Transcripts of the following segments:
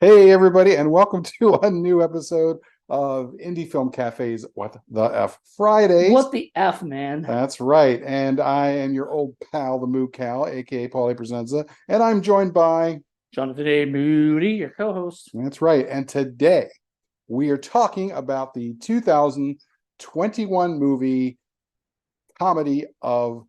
Hey, everybody, and welcome to a new episode of Indie Film Cafe's What the F Fridays. What the F, man? That's right. And I am your old pal, the Moo Cow, aka Paulie Presenza, and I'm joined by Jonathan A. Moody, your co-host. that's right. And today we are talking about the 2021 movie Comedy of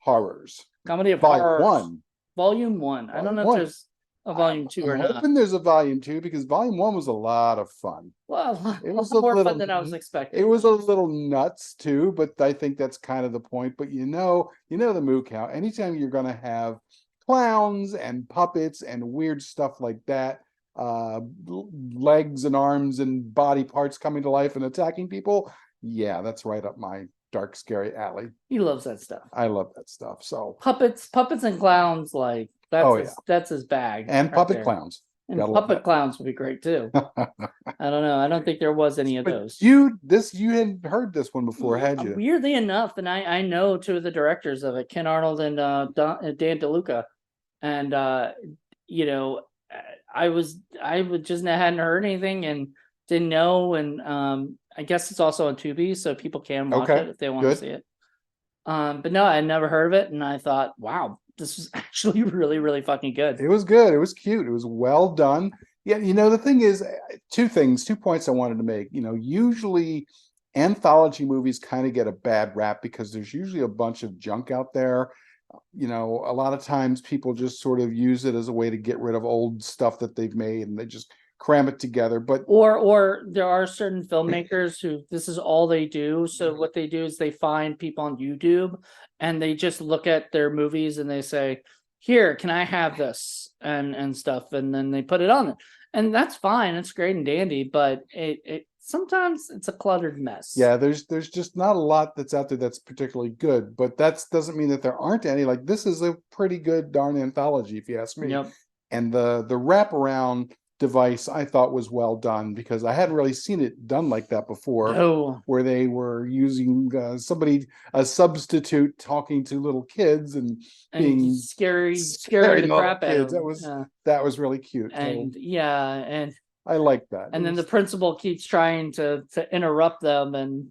Horrors. Comedy of Volume Horrors. one. Volume 1. I don't know if there's a volume 2 or I'm not. hoping there's a volume 2 because volume 1 was a lot of fun. Well, It was a lot more little, fun than I was expecting. It was a little nuts too, but I think that's kind of the point. But the Moo Cow. Anytime you're going to have clowns and puppets and weird stuff like that, legs and arms and body parts coming to life and attacking people, yeah, that's right up my dark, scary alley. He loves that stuff. I love that stuff. So puppets and clowns, like that's his bag. And right puppet there. clowns. And puppet clowns would be great too. I don't know. I don't think there was any of those. You hadn't heard this one before, had you? Weirdly enough, and I know two of the directors of it, Ken Arnold and Dan DeLuca, and I would just hadn't heard anything and didn't know, and I guess it's also on Tubi, so people can watch it if they want to see it. But no, I had never heard of it, and I thought, wow, this was actually really, really fucking good. It was good. It was cute. It was well done. Yeah, the thing is, two points I wanted to make. Usually anthology movies kind of get a bad rap because there's usually a bunch of junk out there. A lot of times people just sort of use it as a way to get rid of old stuff that they've made and they just cram it together. But or there are certain filmmakers who this is all they do. So what they do is they find people on YouTube and they just look at their movies and they say, here, can I have this and stuff, and then they put it on it, and that's fine, it's great and dandy, but it sometimes it's a cluttered mess. Yeah, there's just not a lot that's out there that's particularly good, but that doesn't mean that there aren't any. Like, this is a pretty good darn anthology, if you ask me. Yep. And the wraparound device I thought was well done because I hadn't really seen it done like that before, where they were using a substitute talking to little kids and being scary the crap out of them. That was really cute. And and I like that. And then the principal keeps trying to interrupt them, and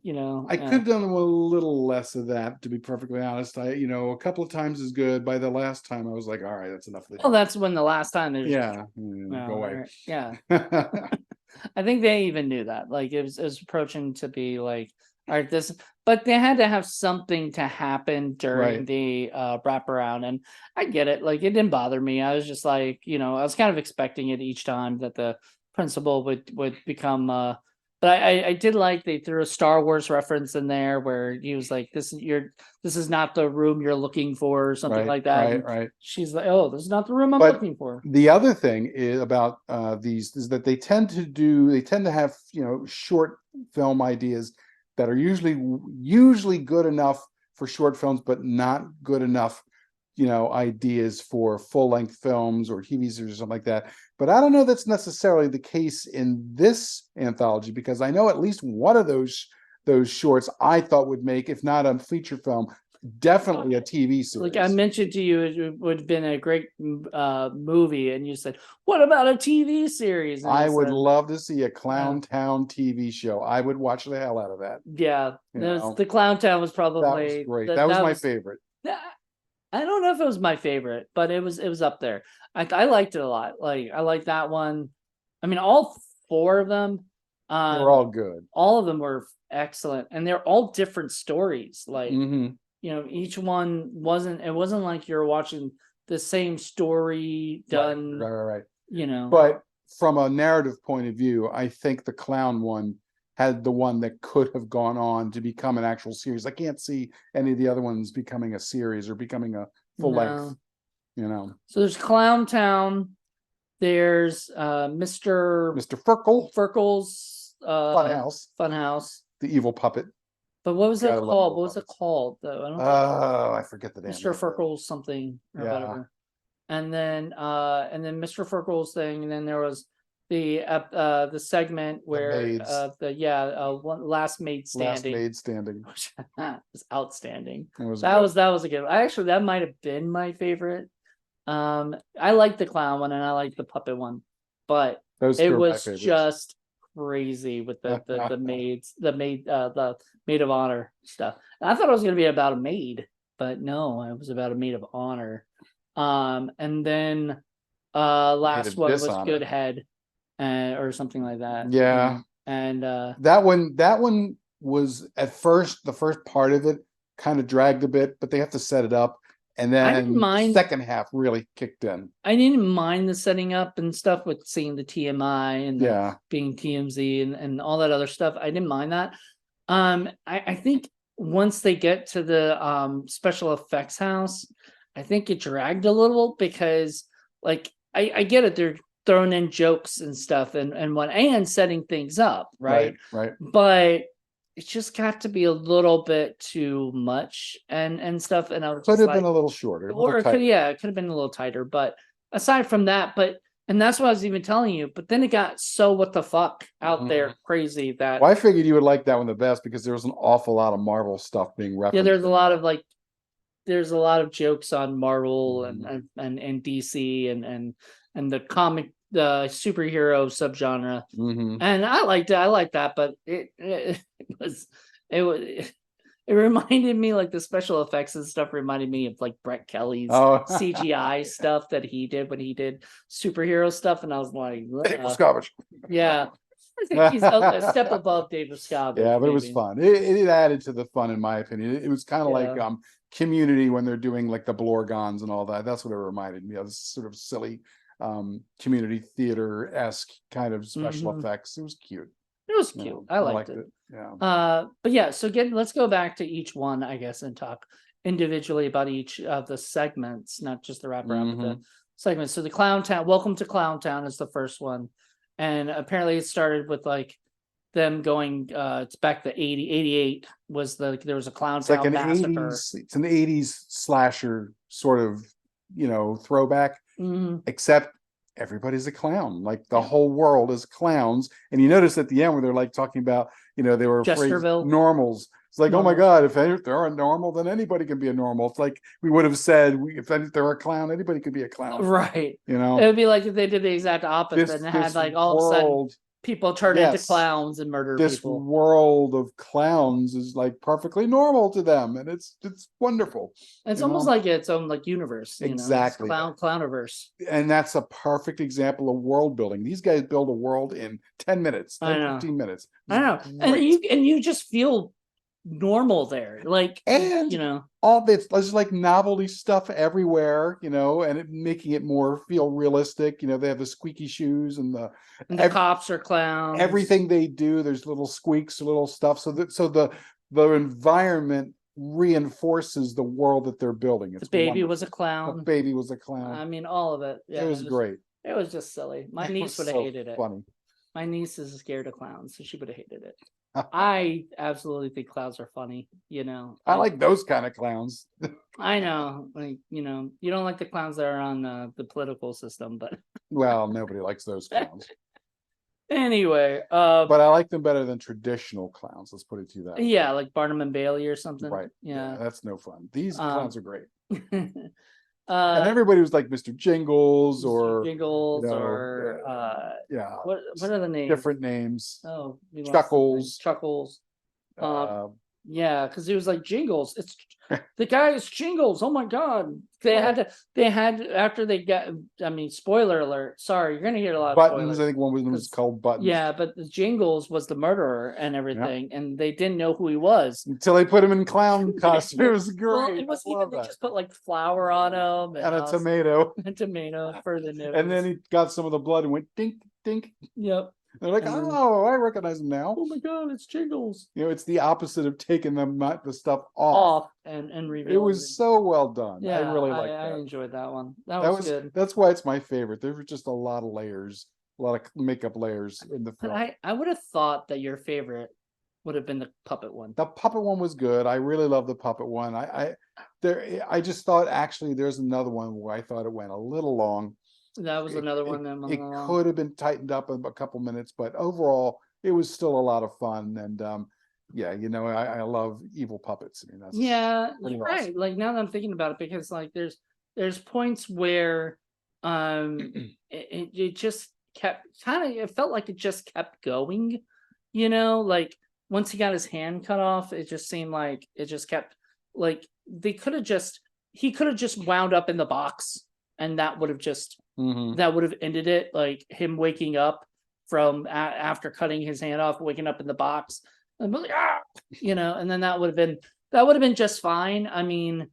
I could have done a little less of that, to be perfectly honest. A couple of times is good. By the last time, I was like, all right, that's enough of this. Well, that's when the last time there's go away. Yeah. I think they even knew that. Like, it was approaching to be like, all right, this, but they had to have something to happen during the wraparound, and I get it. Like, it didn't bother me. I was just like, I was kind of expecting it each time that the principal would become but I did like they threw a Star Wars reference in there where he was like, this is not the room you're looking for, or something like that. Right. She's like, oh, this is not the room I'm looking for. The other thing is about these is that they tend to have short film ideas that are usually good enough for short films, but not good enough ideas for full-length films or TV series or something like that. But I don't know that's necessarily the case in this anthology, because I know at least one of those shorts I thought would make, if not a feature film, definitely a TV series. Like I mentioned to you, it would have been a great movie, and you said, what about a TV series? And I would love to see a Clown Town TV show. I would watch the hell out of that. Yeah, the Clown Town was probably that was great. That was my favorite. I don't know if it was my favorite, but it was up there. I liked it a lot. Like, I liked that one. I mean, all four of them. They're all good. All of them were excellent, and they're all different stories. Like, each one wasn't like you're watching the same story done. Right. But from a narrative point of view, I think the clown one had the one that could have gone on to become an actual series. I can't see any of the other ones becoming a series or becoming a full length. So there's Clown Town. There's Mr. Firkle's Funhouse. The evil puppet. But what was it called? What was it called though? I forget the name. Mr. Firkle's something or whatever. And then Mr. Firkle's thing, and then there was the segment where Last Maid Standing. Was outstanding. That was a good one. Actually, that might have been my favorite. I like the clown one and I like the puppet one, but Those It two are my was favorites. just crazy with the maid of honor stuff. And I thought it was going to be about a maid, but no, it was about a maid of honor. And then last one was Dishonor. Good Head, or something like that. Yeah. And that one was at first, the first part of it kind of dragged a bit, but they have to set it up. And I didn't then the mind. second half really kicked in. I didn't mind the setting up and stuff with seeing the TMI and Yeah. being TMZ and all that other stuff. I didn't mind that. I think once they get to the special effects house, I think it dragged a little because like I get it, they're throwing in jokes and stuff and setting things up, right? Right. But it just got to be a little bit too much and stuff. And I was Could just have like, been a little shorter. or it could have been a little tighter. But aside from that, and that's what I was even telling you. But then it got so what the fuck out there crazy that Well, I figured you would like that one the best because there was an awful lot of Marvel stuff being referenced. there's a lot of there's a lot of jokes on Marvel and DC and the comic, the superhero subgenre. And I liked it. I liked that, but it reminded me like the special effects and stuff reminded me of like Brett Kelly's CGI stuff that he did when he did superhero stuff, and I was like, yeah. I think he's a step above David Scott. Yeah, but it was fun. It added to the fun, in my opinion. It was kind of like Community when they're doing like the Blorgons and all that. That's what it reminded me of. This sort of silly Community theater-esque kind of special effects. It was cute. It was cute. I liked it. Yeah. But yeah, so let's go back to each one, I guess, and talk individually about each of the segments, not just the wraparound, but the segments. So the Clown Town, Welcome to Clown Town is the first one. And apparently it started with like them going it's back to 88 was there was a Clown Town massacre. It's an 80s slasher sort of, throwback, except everybody's a clown. Like the whole world is clowns. And you notice at the end where they're like talking about, they were afraid normals. It's like, oh my God, if they're a normal, then anybody can be a normal. It's like we would have said, if they're a clown, anybody could be a clown. Right. It would be like if they did the exact opposite and had like all of a sudden people turn into clowns and murder people. This world of clowns is like perfectly normal to them, and it's wonderful. It's almost like its own like universe. Exactly. Clowniverse. And that's a perfect example of world building. These guys build a world in 10 minutes, 15 minutes. I know. And you just feel normal there, like, and all this, there's like novelty stuff everywhere, and it making it more feel realistic. They have the squeaky shoes and the cops are clowns. Everything they do, there's little squeaks, little stuff. So the environment reinforces the world that they're building. The baby was a clown. The baby was a clown. I mean, all of it. Yeah, it was great. It was just silly. My niece would have hated it. Funny. My niece is scared of clowns, so she would have hated it. I absolutely think clowns are funny, I like those kind of clowns. I know, like, you don't like the clowns that are on the political system, but well, nobody likes those clowns. Anyway, but I like them better than traditional clowns. Let's put it to that. Yeah, like Barnum and Bailey or something. Right. Yeah, that's no fun. These clowns are great. And everybody was like Mr. Jingles or what are the names? Different names. Oh, Chuckles. Yeah, because he was like Jingles. It's the guy is Jingles. Oh my God. They had after they got, I mean, spoiler alert. Sorry, you're gonna hear a lot of Buttons. spoilers. I think one was called Buttons. Yeah, but the Jingles was the murderer and everything, and they didn't know who he was until they put him in clown costume. It was great. Well, it was even they just put like flour on him and a tomato. A tomato for the nose. And then he got some of the blood and went dink dink. Yep. They're like, oh, I recognize him now. Oh my God, it's Jingles. It's the opposite of taking the stuff off and revealing. It was so well done. Yeah, I really liked that. I enjoyed that one. That was good. That's why it's my favorite. There were just a lot of layers, a lot of makeup layers in the film. But I would have thought that your favorite would have been the puppet one. The puppet one was good. I really love the puppet one. I just thought actually there's another one where I thought it went a little long. That was another one. It could have been tightened up in a couple minutes, but overall, it was still a lot of fun. And I love evil puppets. I mean, that's right. Awesome. Like now that I'm thinking about it, because like there's points where it just kept kind of, it felt like it just kept going, you know, like once he got his hand cut off, it just seemed like it just kept, like he could have just wound up in the box, and that would have just that would have ended it, like him waking up from after cutting his hand off, waking up in the box and like, you know, and then that would have been just fine. I mean,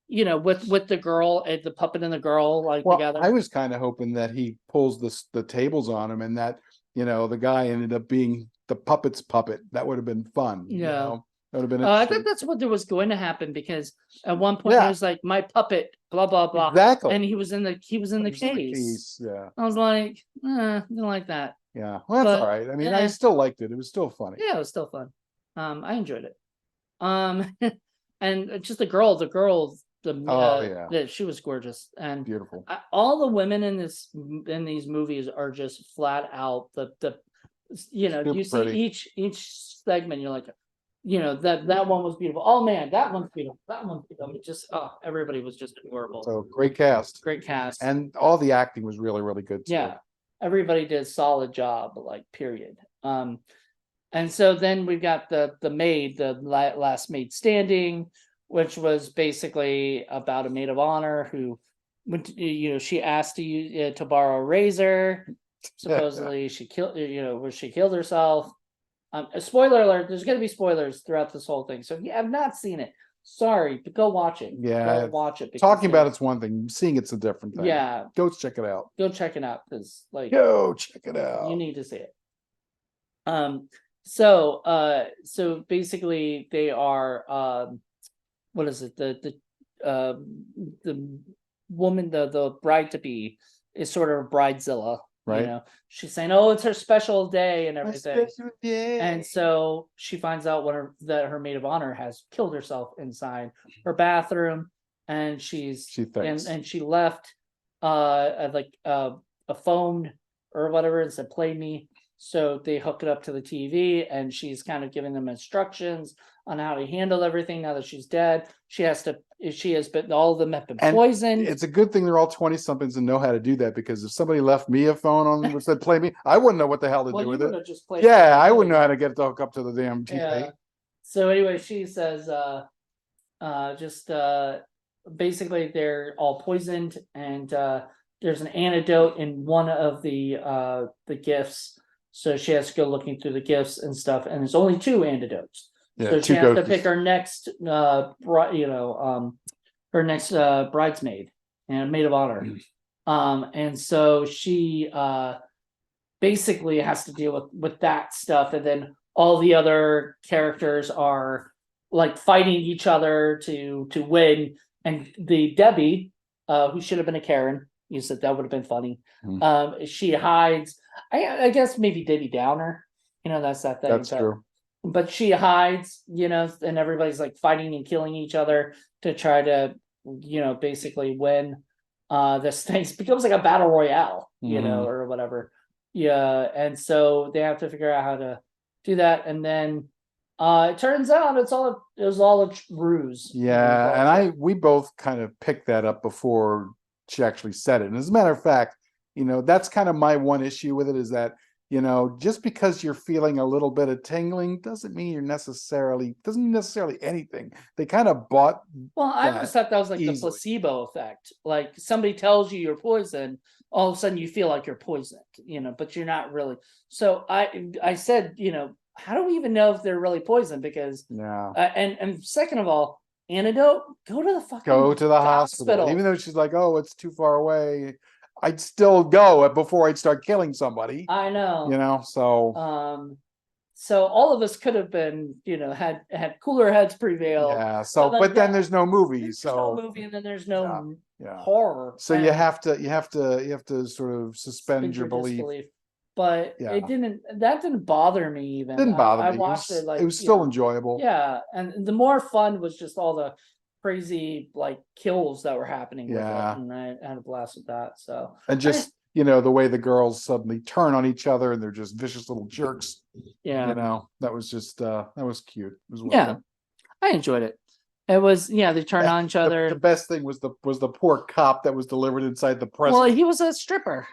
you know, with the girl, the puppet and the girl, like together. I was kind of hoping that he pulls the tables on him, and that, you know, the guy ended up being the puppet's puppet. That would have been fun. Yeah. You know? That would have been I think that's what there was going to happen, because at one point Yeah. he was like, my puppet, blah blah blah. Exactly. And he was in the case. Yeah. I was like, didn't like that. Yeah. Well, that's all right. I mean, I still liked it. It was still funny. Yeah, it was still fun. I enjoyed it. And just the girl, she was gorgeous, and Beautiful. All the women in these movies are just flat out the you know, Super you see pretty. each segment, you're like, you know, that one was beautiful. Oh man, that one's beautiful. That one's beautiful. It just, everybody was just adorable. So great cast. Great cast. And all the acting was really, really good too. Yeah. Everybody did a solid job, like period. And so then we've got the maid, the last maid standing, which was basically about a maid of honor who went to, you know, she asked to borrow a razor. Supposedly she killed, you know, where she killed herself. A spoiler alert, there's going to be spoilers throughout this whole thing. So if you have not seen it, sorry, but go watch it. Yeah. Go watch it. Talking about it's one thing. Seeing it's a different thing. Yeah. Go check it out. Go check it out, because like, go check it out. You need to see it. So basically they are, what is it? The woman, the bride to be is sort of a bridezilla. Right. You know, she's saying, "Oh, it's her special day and everything." And so she finds out that her maid of honor has killed herself inside her bathroom, and she thinks, and she left like a phone or whatever, and said, "Play me." So they hook it up to the TV, and she's kind of giving them instructions on how to handle everything now that she's dead. She has been, all of them have been poisoned. It's a good thing they're all 20 somethings and know how to do that, because if somebody left me a phone on which said play me, I wouldn't know what the hell to do with it. Just yeah, I wouldn't know how to get it to hook up to the damn TV. Yeah. So anyway, she says, basically they're all poisoned, and there's an antidote in one of the gifts. So she has to go looking through the gifts and stuff, and there's only 2 antidotes. Yeah, so she has to pick her next, her next bridesmaid and maid of honor. And so she basically has to deal with that stuff, and then all the other characters are like fighting each other to win. And the Debbie, who should have been a Karen, you said that would have been funny. She hides. I guess maybe Debbie Downer. You know, that's that thing. That's true. But she hides, you know, and everybody's like fighting and killing each other to try to, you know, basically win this thing. It becomes like a battle royale, you know, or whatever. Yeah. And so they have to figure out how to do that. And then it turns out it was all a ruse. Yeah. And we both kind of picked that up before she actually said it. And as a matter of fact, you know, that's kind of my one issue with it, is that, you know, just because you're feeling a little bit of tingling doesn't mean necessarily anything. They kind of bought. Well, I always thought that was like the placebo effect. Like somebody tells you you're poisoned, all of a sudden you feel like you're poisoned, you know, but you're not really. So I said, you know, how do we even know if they're really poisoned? Because and second of all, antidote, go to the hospital. Even though she's like, oh, it's too far away, I'd still go before I'd start killing somebody. I know. You know, so so all of us could have been, you know, had cooler heads prevail. Yeah. So but then there's no movie. There's no movie, and then there's no horror. So you have to sort of suspend your belief. But that didn't bother me even. Didn't bother me. I watched it like it was still enjoyable. Yeah. And the more fun was just all the crazy like kills that were happening with it, and I had a blast with that. So and just you know, the way the girls suddenly turn on each other and they're just vicious little jerks. Yeah, you know, that was just that was cute. It was I enjoyed it. It was, yeah, they turned on each The other. best thing was the poor cop that was delivered inside the press. Well, he was a stripper.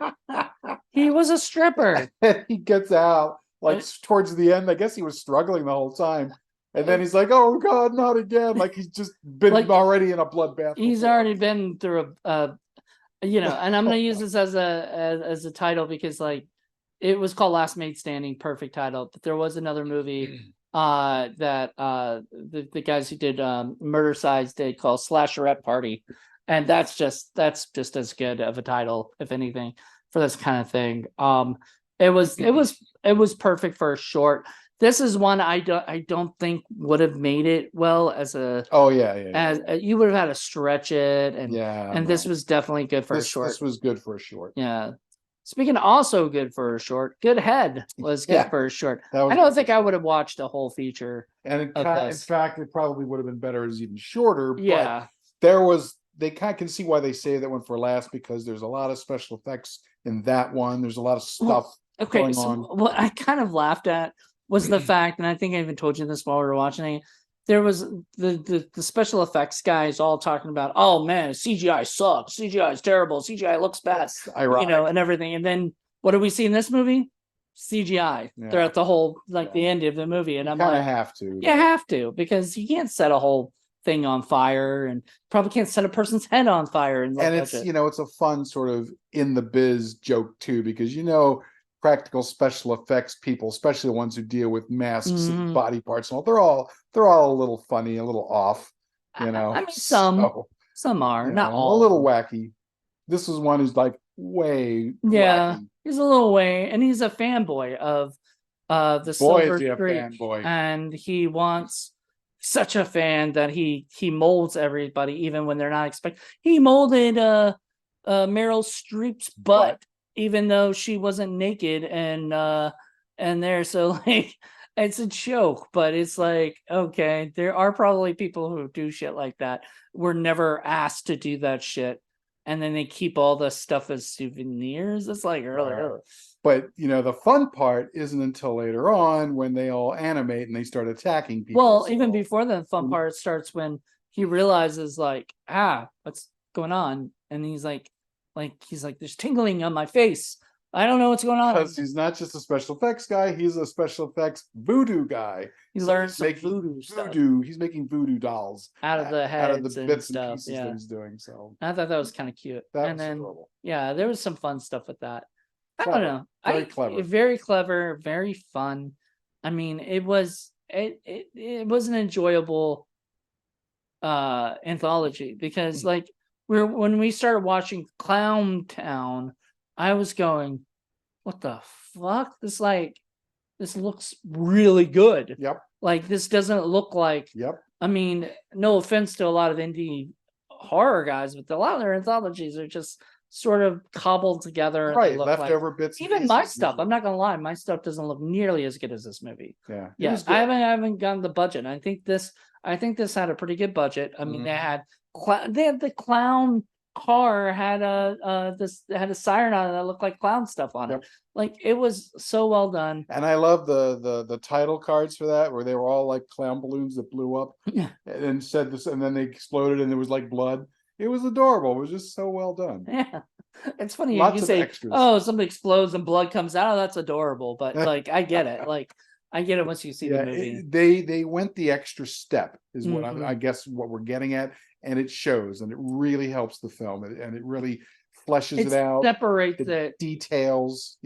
He was a stripper. And he gets out like It- towards the end. I guess he was struggling the whole time. And then he's like, "Oh God, not again!" Like he's just been Like, already in a bloodbath. he's before. already been through you know, and I'm gonna use this as a title because like it was called Last Made Standing, perfect title. But there was another movie that the guys who did Murder Size did called Slasherette Party, and that's just as good of a title, if anything, for this kind of thing. It was perfect for a short. This is one I don't think would have made it well as a Oh yeah. as you would have had to stretch it, and Yeah, this no. was definitely good for a This short. was good for a short. Yeah. Speaking of also good for a short, Good Head was good Yeah, for a short. that was I don't good think for I sure. would have watched a whole feature And of in this. fact, it probably would have been better as even shorter. Yeah. But they kind of can see why they saved that one for last, because there's a lot of special effects in that one. There's a lot of stuff Okay, going so on. what I kind of laughed at was the fact, and I think I even told you this while we were watching it. There was the special effects guys all talking about, oh man, CGI sucks, CGI is terrible, CGI looks bad, That's ironic. you know, and everything. And then what do we see in this movie? CGI Yeah. throughout the whole, like the end of the movie, and I'm kind of like, have to. you have to, because you can't set a whole thing on fire, and probably can't set a person's head on fire. And it's it's a fun sort of in the biz joke too, because practical special effects people, especially the ones who deal with masks and body parts and all, they're all a little funny, a little off, I mean, some are, not all. a little wacky. This is one who's like way wacky. He's a little way, and he's a fanboy of the Silver Streak, and he wants such a fan that he molds everybody even when they're not expecting. He molded Meryl Streep's butt even though she wasn't naked and there. So like, it's a joke, but it's like, okay, there are probably people who do shit like that. We're never asked to do that shit, and then they keep all the stuff as souvenirs. It's like earlier. But the fun part isn't until later on when they all animate and they start attacking people. Well, even before the fun part starts, when he realizes like, what's going on, and he's like, there's tingling on my face. I don't know what's going on. Because he's not just a special effects guy; he's a special effects voodoo guy. He learns some voodoo stuff. He's making voodoo dolls out of the heads, out of the bits and and pieces that he's doing. So I thought that was kind of cute. And then adorable. Yeah, there was some fun stuff with that. I don't know. Very clever. Very clever, very fun. I mean, it was an enjoyable anthology, because like when we started watching Clown Town, I was going, what the fuck? This looks really good. Yep. Like, this doesn't look like, I mean, no offense to a lot of indie horror guys, but a lot of their anthologies are just sort of cobbled together. Right, leftover bits. Even my stuff, I'm not gonna lie, my stuff doesn't look nearly as good as this movie. Yeah. I haven't gotten the budget. I think this had a pretty good budget. I mean, they had the clown car had a siren on it that looked like clown stuff on it. Like, it was so well done. And I love the title cards for that, where they were all like clown balloons that blew up and said this, and then they exploded and there was like blood. It was adorable. It was just so well done. Yeah. It's funny. Lots you of say, extras. oh, something explodes and blood comes out. Oh, that's adorable. But like, I get it. Like, I get it once you see the movie. They went the extra step, is what I guess what we're getting at. And it shows, and it really helps the film, and it really fleshes it out. Separates it. Details,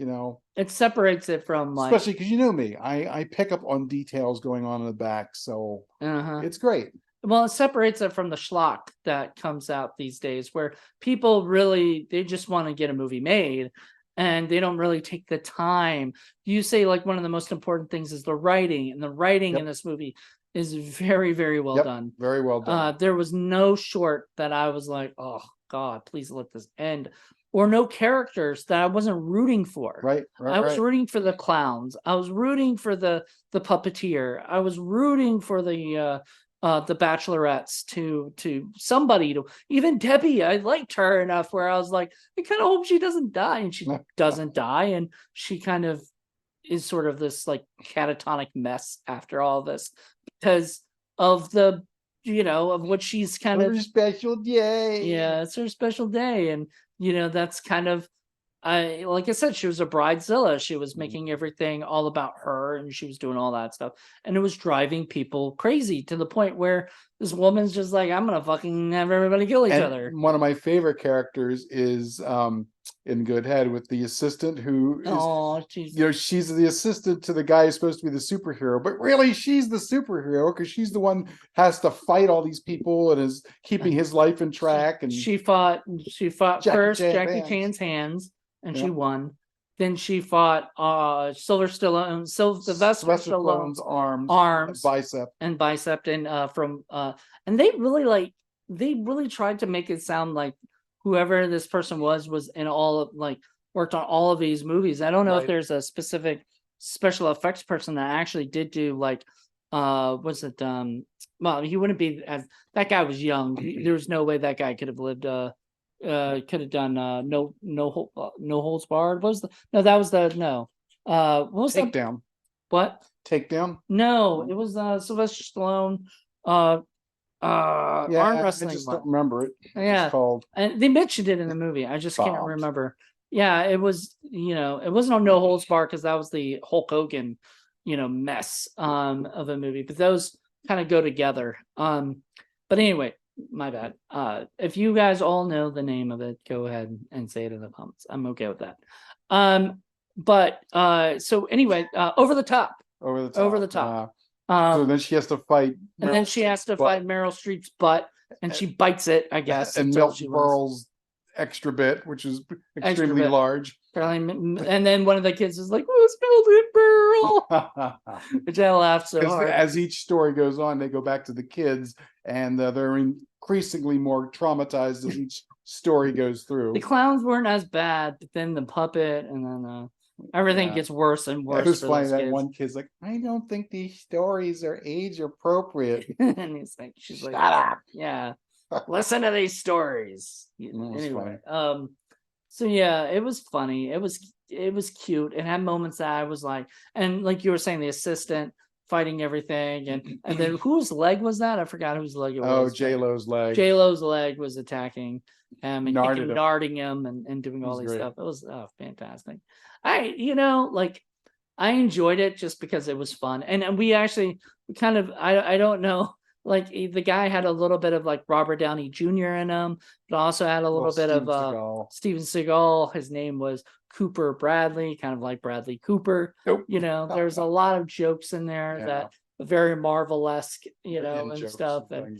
It separates it from, like, especially because me, I pick up on details going on in the back, so it's great. Well, it separates it from the schlock that comes out these days, where people really, they just want to get a movie made, and they don't really take the time. You say, like, one of the most important things is the writing, and the writing in this movie is very, very well done. Very well done. There was no short that I was like, oh God, please let this end, or no characters that I wasn't rooting for. Right. I was rooting for the clowns. I was rooting for the puppeteer. I was rooting for the bachelorettes to somebody, to even Debbie. I liked her enough where I was like, I kind of hope she doesn't die, and she doesn't die, and she kind of is sort of this like catatonic mess after all this, because of the of what she's kind Her of, special day. yeah, it's her special day. And, that's kind of, like I said, she was a bridezilla. She was making everything all about her, and she was doing all that stuff. And it was driving people crazy to the point where this woman's just like, I'm going to fucking have everybody kill each And other. one of my favorite characters is in Good Head with the assistant who is, Oh, she's she's the assistant to the guy who's supposed to be the superhero, but really she's the superhero because she's the one has to fight all these people and is keeping his life in track. And she fought first Jackie Chan's Chan's hands, and she Yeah. won. Then she fought Sylvester Sylvester Stallone's Stallone's arms, bicep. and bicep, and and they really tried to make it sound like whoever this person was in all of, like, worked on all of these movies. I don't know if Right. there's a specific special effects person that actually did do, like, was it well, he wouldn't be as, that guy was young. There was no way that guy could have lived could have done no holds barred. What was the, no, that was the, no, what was that? Takedown. What? Takedown. No, it was Sylvester Stallone Yeah, arm I wrestling just one. don't remember it. Yeah. It's called And they mentioned it in the movie. I just can't Bombs. remember. Yeah, it was, it wasn't on No Holds Barred because that was the Hulk Hogan, mess of a movie. But those kind of go together. But anyway, my bad. If you guys all know the name of it, go ahead and say it in the comments. I'm okay with that. But so anyway, over the top. Over the Top. Over the Top. So then she has to fight. And then she has to fight Meryl Streep's butt, and she bites it, I guess. And until Milton she wins. Berle's extra bit, which is extremely bit. large. And then one of the kids is like, "Who's Milton Berle?" Which I laughed so hard. As each story goes on, they go back to the kids, and they're increasingly more traumatized as each story goes through. The clowns weren't as bad, but then the puppet, and then everything gets worse and worse. It was for funny those that kids. one kid's like, "I don't think these stories are age appropriate." And he's like, "She's Shut like, up. Yeah, listen to these stories." Anyway, so yeah, it was funny. It was cute. It had moments that I was like, and like you were saying, the assistant fighting everything, and then whose leg was that? I forgot whose leg it was. J-Lo's leg. J-Lo's leg was attacking him and Narding him and doing all these great. stuff. It was fantastic. I enjoyed it just because it was fun. And we kind of, I don't know, like the guy had a little bit of like Robert Downey Jr. in him, but also had a little bit of Steven Seagal. His name was Cooper Bradley, kind of like Bradley Cooper. Nope. There's a lot of jokes in there that very Marvel-esque, and stuff. And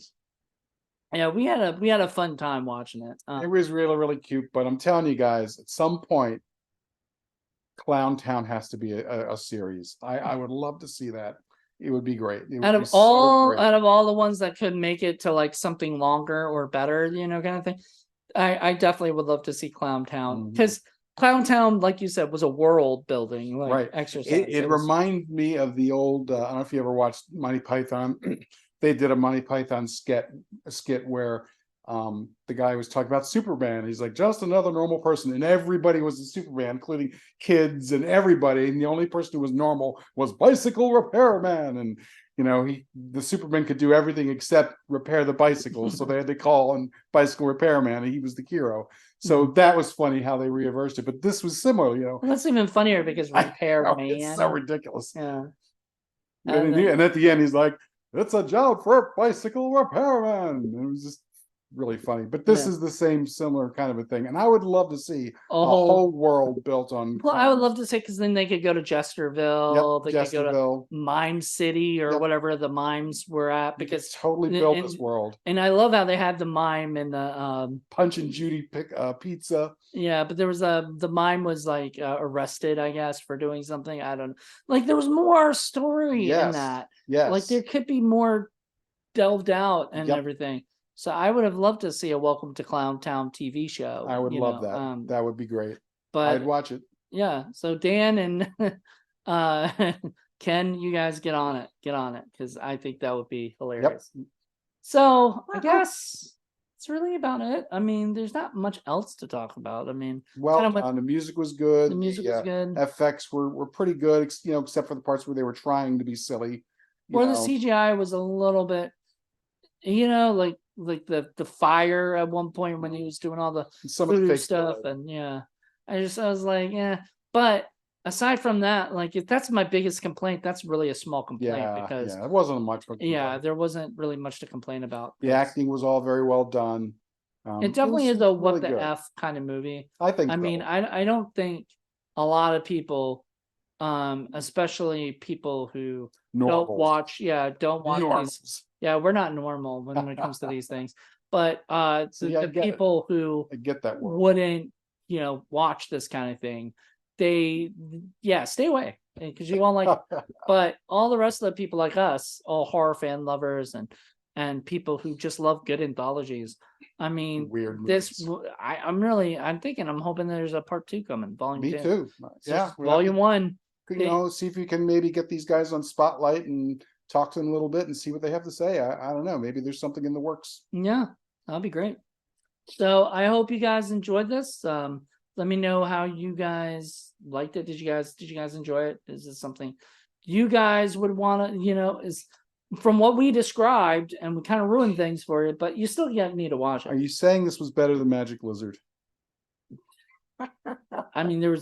yeah, we had a fun time watching it. It was really, really cute, but I'm telling you guys, at some point, Clown Town has to be a series. I would love to see that. It would be great. Out of all the ones that could make it to like something longer or better, kind of thing, I definitely would love to see Clown Town, because Clown Town, like you said, was a world building exercise. It reminds me of the old. I don't know if you ever watched Monty Python. They did a Monty Python skit where the guy was talking about Superman. He's like, just another normal person, and everybody was a Superman, including kids and everybody. And the only person who was normal was Bicycle Repairman. And the Superman could do everything except repair the bicycles, so they had to call on Bicycle Repairman, and he was the hero. So that was funny how they reversed it. But this was similar, Well, that's even funnier because Repairman. It's so ridiculous. Yeah. And at the end, he's like, "It's a job for a bicycle repairman." It was just really funny. But this is the same similar kind of a thing. And I would love to see a whole world built on. Well, I would love to say, because then they could go to Jesterville. They could go to Mime City or whatever the mimes were at, because totally built this world. And I love how they had the mime and the Punch and Judy pizza. Yeah, but there was the mime was like arrested, I guess, for doing something. I don't know. Like there was more story in that. Yes. Like there could be more delved out and everything. So I would have loved to see a Welcome to Clown Town TV show. I would love that. That would be great. But I'd watch it. Yeah. So Dan and Ken, you guys get on it, because I think that would be hilarious. So I guess it's really about it. I mean, there's not much else to talk about. I mean, the music was good. The music was good. FX were pretty good, except for the parts where they were trying to be silly. The CGI was a little bit. like the fire at one point when he was doing all the Some of the food fake stuff, blood. and I was like, yeah. But aside from that, like if that's my biggest complaint, that's really a small complaint because it wasn't much of a complaint. there wasn't really much to complain about. The acting was all very well done. It definitely was is a what really the good. F kind of movie. I think I so. mean, I don't think a lot of people, especially people who don't watch these. Normals. Yeah, we're not normal when it comes to these things. But See, I the get it. people who I get that word. wouldn't, watch this kind of thing, they stay away because you won't like. But all the rest of the people like us, all horror fan lovers and people who just love good anthologies. I mean, Weird this movies. I'm hoping there's a part 2 coming, volume Me 2. too. Yeah, Volume 1. see if you can maybe get these guys on Spotlight and talk to them a little bit and see what they have to say. I don't know. Maybe there's something in the works. Yeah, that'll be great. So I hope you guys enjoyed this. Let me know how you guys liked it. Did you guys enjoy it? Is this something you guys would want to, is from what we described, and we kind of ruined things for you, but you still need to watch it. Are you saying this was better than Magic Lizard? I mean,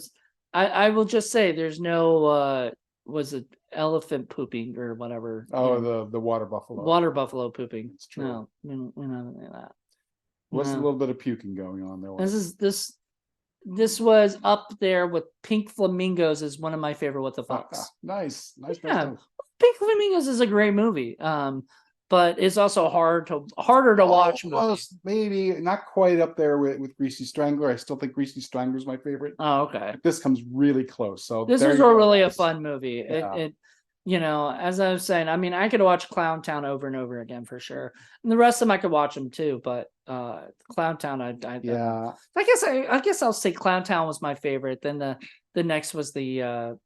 I will just say there's no was it elephant pooping or whatever? Oh, the water buffalo. Water buffalo pooping. It's true. No, we don't have any of that. Was a little bit of puking going on there. This was up there with Pink Flamingos is one of my favorite what the fucks. Nice. Yeah, Pink Flamingos is a great movie. But it's also harder to watch. Maybe not quite up there with Greasy Strangler. I still think Greasy Strangler is my favorite. Oh, okay. This comes really close. So this was really a fun movie. Yeah. It as I was saying, I mean, I could watch Clowntown over and over again for sure, and the rest of them I could watch them too. But Clowntown, I guess I'll say Clowntown was my favorite. Then the next was the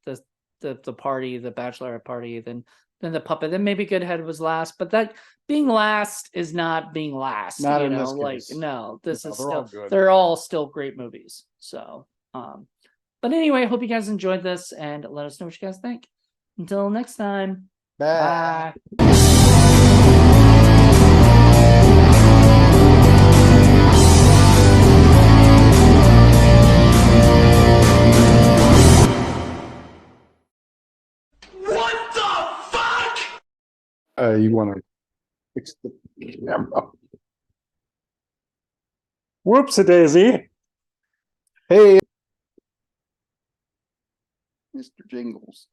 party, the bachelorette party. Then the puppet. Then maybe Goodhead was last, but that being last is not being last. Not in this case. No, this is they're still all good. They're all still great movies. So, but anyway, hope you guys enjoyed this and let us know what you guys think. Until next time. Bye. What the fuck? You want to fix the camera? Whoopsie daisy. Hey, Mr. Jingles.